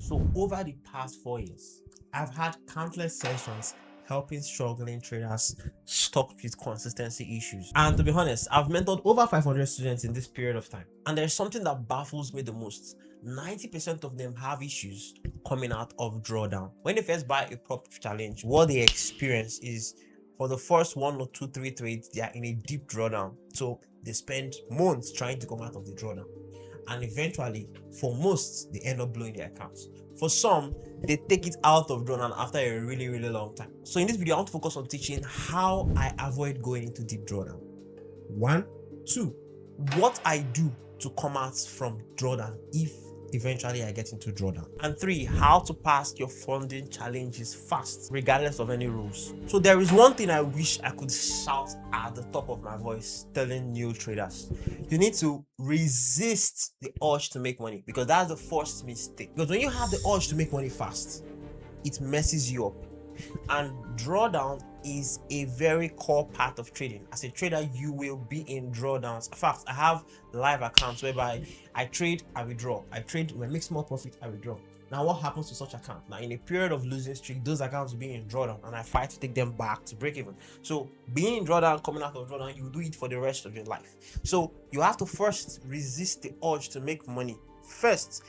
So over the past 4 years, I've had countless sessions helping struggling traders stuck with consistency issues. And to be honest, I've mentored over 500 students in this period of time. And there's something that baffles me the most. 90% of them have issues coming out of drawdown. When they first buy a prop challenge, what they experience is for the first 1 or 2, 3 trades, they are in a deep drawdown. So they spend months trying to come out of the drawdown. And eventually, for most, they end up blowing their accounts. For some, they take it out of drawdown after a really long time. So in this video, I want to focus on teaching how I avoid going into deep drawdown. 1, 2, what I do to come out from drawdown if eventually I get into drawdown. And 3, how to pass your funding challenges fast, regardless of any rules. So there is one thing I wish I could shout at the top of my voice telling new traders. You need to resist the urge to make money, because that's the first mistake. Because when you have the urge to make money fast, it messes you up. And drawdown is a very core part of trading. As a trader, you will be in drawdowns. In fact, I have live accounts whereby I trade, I withdraw. I trade, when I make small profit, I withdraw. Now, what happens to such account? Now, in a period of losing streak, those accounts will be in drawdown, and I fight to take them back to break even. So, being in drawdown, coming out of drawdown, you do it for the rest of your life. So, you have to first resist the urge to make money first,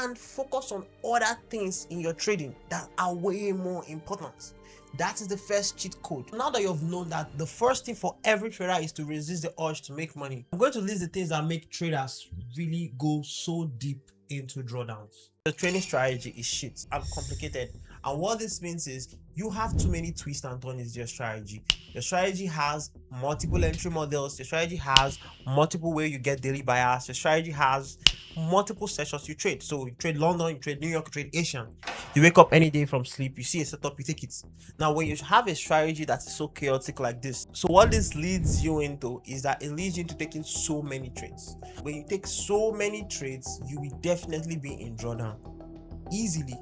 and focus on other things in your trading that are way more important. That is the first cheat code. Now that you've known that the first thing for every trader is to resist the urge to make money, I'm going to list the things that make traders really go so deep into drawdowns. The trading strategy is shit and complicated, and what this means is you have too many twists and turns in your strategy. Your strategy has multiple entry models. Your strategy has multiple ways you get daily bias. Your strategy has multiple sessions you trade. So you trade London, you trade New York, you trade Asian. You wake up any day from sleep, you see a setup, you take it. Now, when you have a strategy that is so chaotic like this, so what this leads you into is that it leads you into taking so many trades. When you take so many trades, you will definitely be in drawdown easily,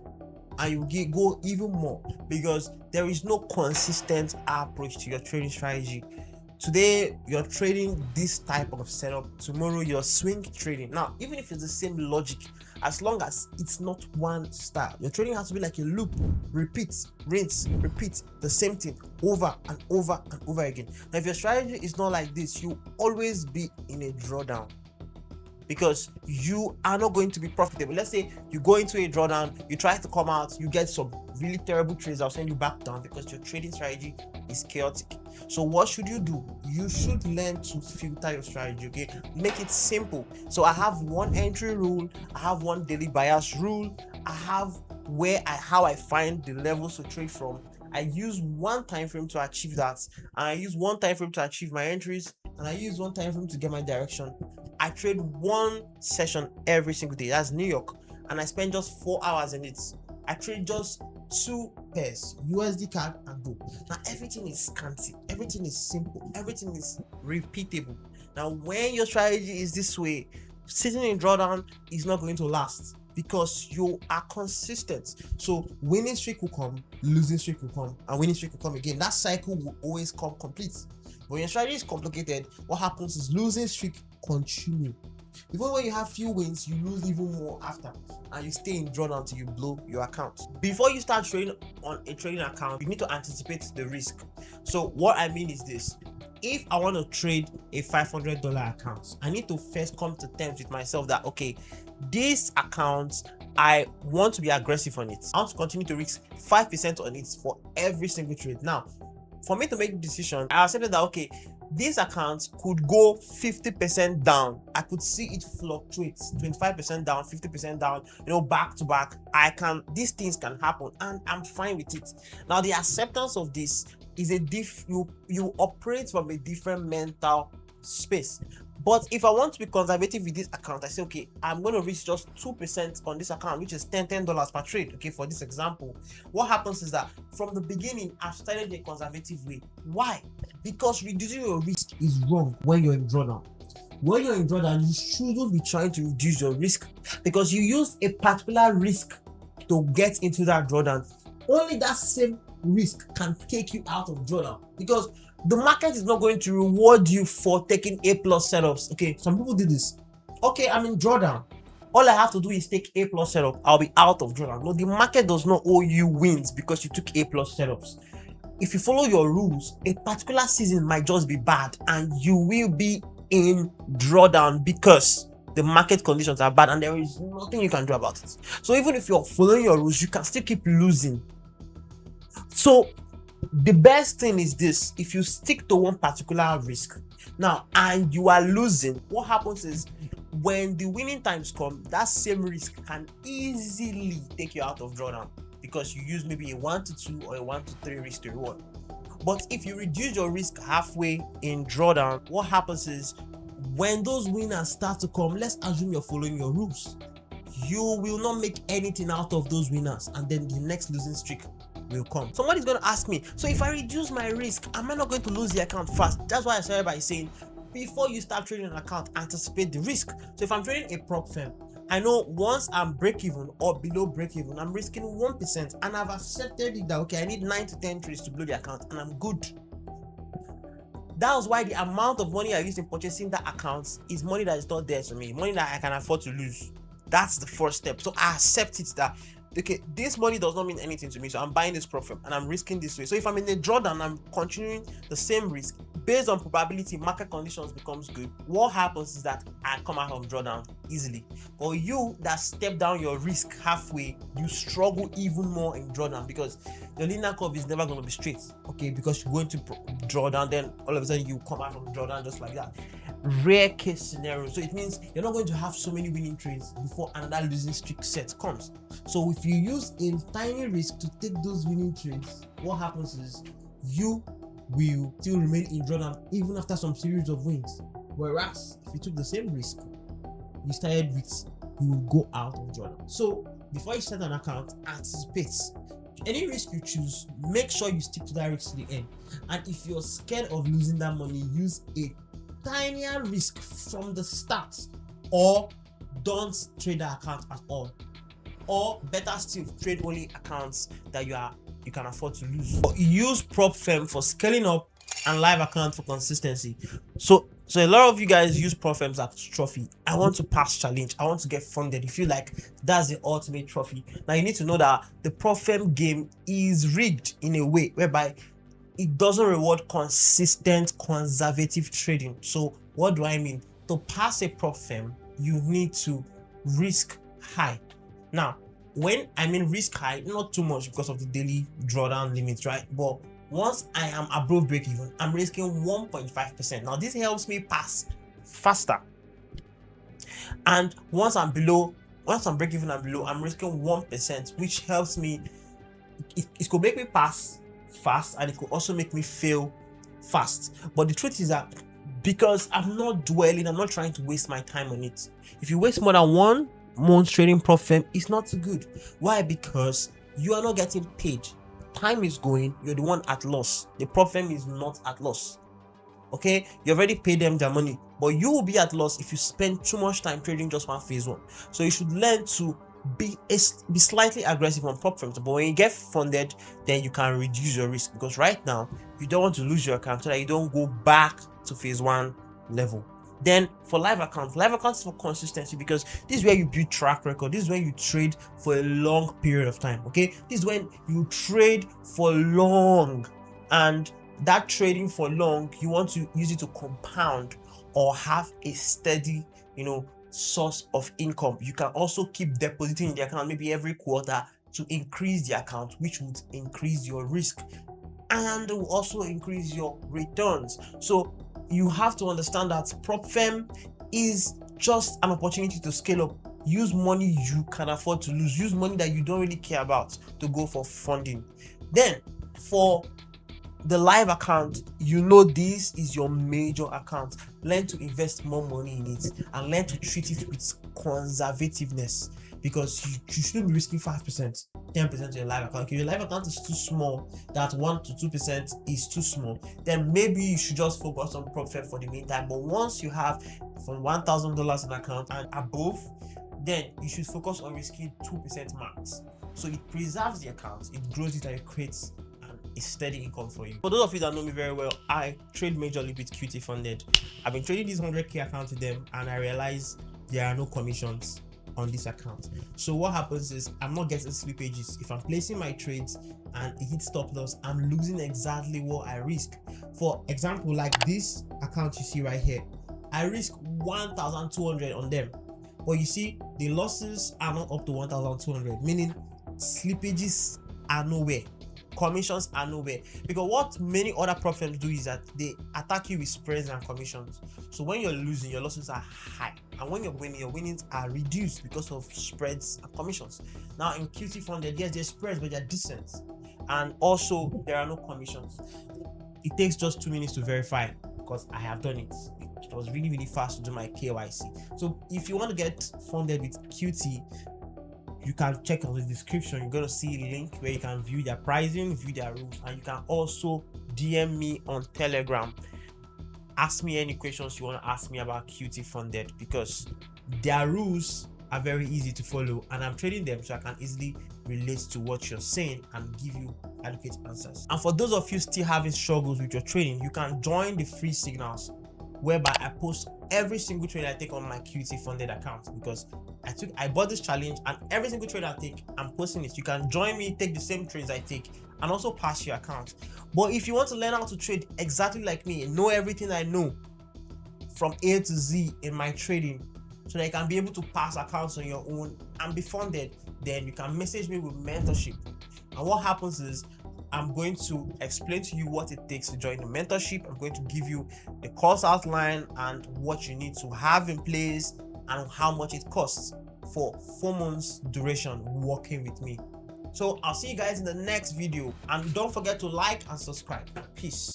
and you will go even more because there is no consistent approach to your trading strategy. Today you're trading this type of setup, tomorrow you're swing trading. Now, even if it's the same logic, as long as it's not one style, your trading has to be like a loop, repeat, rinse, repeat the same thing over and over and over again. Now, if your strategy is not like this, you always be in a drawdown, because you are not going to be profitable. Let's say you go into a drawdown, you try to come out, you get some really terrible trades, I'll send you back down because your trading strategy is chaotic. So what should you do? You should learn to filter your strategy, okay? Make it simple. So I have one entry rule, I have one daily bias rule, I have how I find the levels to trade from. I use one time frame to achieve that, and I use one time frame to achieve my entries, and I use one time frame to get my direction. I trade one session every single day. That's New York, and I spend just 4 hours in it. I trade just 2 pairs, USD card and go. Now everything is scanty, everything is simple, everything is repeatable. Now, when your strategy is this way, sitting in drawdown is not going to last, because you are consistent. So winning streak will come, losing streak will come, and winning streak will come again. That cycle will always come complete. But when your strategy is complicated, what happens is losing streak continue. Even when you have few wins, you lose even more after, and you stay in drawdown until you blow your account. Before you start trading on a trading account, you need to anticipate the risk. So what I mean is this: if I want to trade a $500 account, I need to first come to terms with myself that, okay, this account, I want to be aggressive on it. I want to continue to risk 5% on it for every single trade. Now, for me to make the decision, I accepted that, okay, this account could go 50% down. I could see it fluctuate 25% down, 50% down, back to back. These things can happen, and I'm fine with it. Now, the acceptance of this is you operate from a different mental space. But if I want to be conservative with this account, I say, okay, I'm going to risk just 2% on this account, which is $10 per trade. Okay, for this example, what happens is that from the beginning, I've started a conservative way. Why? Because reducing your risk is wrong when you're in drawdown. When you're in drawdown, you shouldn't be trying to reduce your risk, because you use a particular risk to get into that drawdown. Only that same risk can take you out of drawdown, because the market is not going to reward you for taking A+ setups. Okay, some people do this. Okay, I'm in drawdown. All I have to do is take A plus setup. I'll be out of drawdown. No, the market does not owe you wins because you took A plus setups. If you follow your rules, a particular season might just be bad and you will be in drawdown because the market conditions are bad and there is nothing you can do about it. So even if you're following your rules, you can still keep losing. So the best thing is this: if you stick to one particular risk now and you are losing, what happens is when the winning times come, that same risk can easily take you out of drawdown because you use maybe a 1 to 2 or a 1 to 3 risk to reward. But if you reduce your risk halfway in drawdown, what happens is when those winners start to come, let's assume you're following your rules, you will not make anything out of those winners, and then the next losing streak will come. Somebody's going to ask me, so if I reduce my risk, am I not going to lose the account fast? That's why I started by saying, before you start trading an account, anticipate the risk. So if I'm trading a prop firm, I know once I'm break even or below break even, I'm risking 1%, and I've accepted it that okay, I need 9 to 10 trades to blow the account, and I'm good. That was why the amount of money I used in purchasing that account is money that is not there to me, money that I can afford to lose. That's the first step. So I accept it that okay, this money does not mean anything to me, so I'm buying this prop firm and I'm risking this way. So if I'm in a drawdown, I'm continuing the same risk based on probability, market conditions becomes good. What happens is that I come out of drawdown easily. But you that step down your risk halfway, you struggle even more in drawdown because the linear curve is never going to be straight. Okay, because you're going to drawdown, then all of a sudden you come out from drawdown just like that. Rare case scenario. So it means you're not going to have so many winning trades before another losing streak set comes. So if you use a tiny risk to take those winning trades, what happens is you will still remain in drawdown even after some series of wins. Whereas if you took the same risk you started with, you will go out of drawdown. So before you start an account, anticipate any risk you choose. Make sure you stick to that risk to the end. And if you're scared of losing that money, use a tinier risk from the start, or don't trade the account at all, or better still, trade only accounts that you can afford to lose. Or use prop firm for scaling up and live account for consistency. So a lot of you guys use prop firms as trophy. I want to pass challenge, I want to get funded. You feel like that's the ultimate trophy. Now you need to know that the prop firm game is rigged in a way whereby it doesn't reward consistent conservative trading. So what do I mean? To pass a prop firm, you need to risk high. Now when I mean risk high, not too much because of the daily drawdown limits, right? But once I am above break even, I'm risking 1.5%. Now this helps me pass faster. And once I'm break even and below, I'm risking 1%, which helps me. It could make me pass fast and it could also make me fail fast. But the truth is that because I'm not dwelling, I'm not trying to waste my time on it. If you waste more than 1 month trading prop firm, it's not too good. Why? Because you are not getting paid. Time is going, you're the one at loss. The prop firm is not at loss. Okay, you already paid them their money, but you will be at loss if you spend too much time trading just one phase one. So you should learn to be slightly aggressive on prop firms, but when you get funded, then you can reduce your risk, because right now you don't want to lose your account so that you don't go back to phase one level. Then for live accounts is for consistency, because this is where you build track record. This is when you trade for a long period of time. Okay, this is when you trade for long, and that trading for long, you want to use it to compound or have a steady, source of income. You can also keep depositing in the account maybe every quarter to increase the account, which would increase your risk and will also increase your returns. So you have to understand that prop firm is just an opportunity to scale up. Use money you can afford to lose. Use money that you don't really care about to go for funding. Then for the live account, this is your major account. Learn to invest more money in it and learn to treat it with conservativeness, because you shouldn't be risking 5%, 10% of your live account. If your live account is too small, that 1 to 2% is too small, then maybe you should just focus on prop firm for the meantime. But once you have from $1,000 in account and above, then you should focus on risking 2% max. So it preserves the account, it grows it, and it creates a steady income for you. For those of you that know me very well, I trade majorly with QT Funded. I've been trading this 100k account with them, and I realize there are no commissions. on this account. So what happens is I'm not getting slippages. If I'm placing my trades and it hits stop loss, I'm losing exactly what I risk. For example, like this account you see right here, I risk 1,200 on them, but you see the losses are not up to 1,200, meaning slippages are nowhere, commissions are nowhere. Because what many other prop firms do is that they attack you with spreads and commissions. So when you're losing, your losses are high, and when you're winning, your winnings are reduced because of spreads and commissions. Now in QT funded, yes, there's spreads, but they're decent, and also there are no commissions. It takes just 2 minutes to verify, because I have done it. It was really fast to do my KYC. So if you want to get funded with QT, you can check on the description. You're going to see a link where you can view their pricing, view their rules, and you can also DM me on Telegram. Ask me any questions you want to ask me about QT funded, because their rules are very easy to follow, and I'm trading them so I can easily relate to what you're saying and give you adequate answers. And for those of you still having struggles with your trading, you can join the free signals, whereby I post every single trade I take on my QT funded account, because I bought this challenge, and every single trade I take, I'm posting it. You can join me, take the same trades I take, and also pass your account. But if you want to learn how to trade exactly like me, know everything I know from A to Z in my trading, so that you can be able to pass accounts on your own and be funded, then you can message me with mentorship. And what happens is, I'm going to explain to you what it takes to join the mentorship. I'm going to give you the course outline and what you need to have in place and how much it costs for 4 months duration working with me. So I'll see you guys in the next video, and don't forget to like and subscribe. Peace.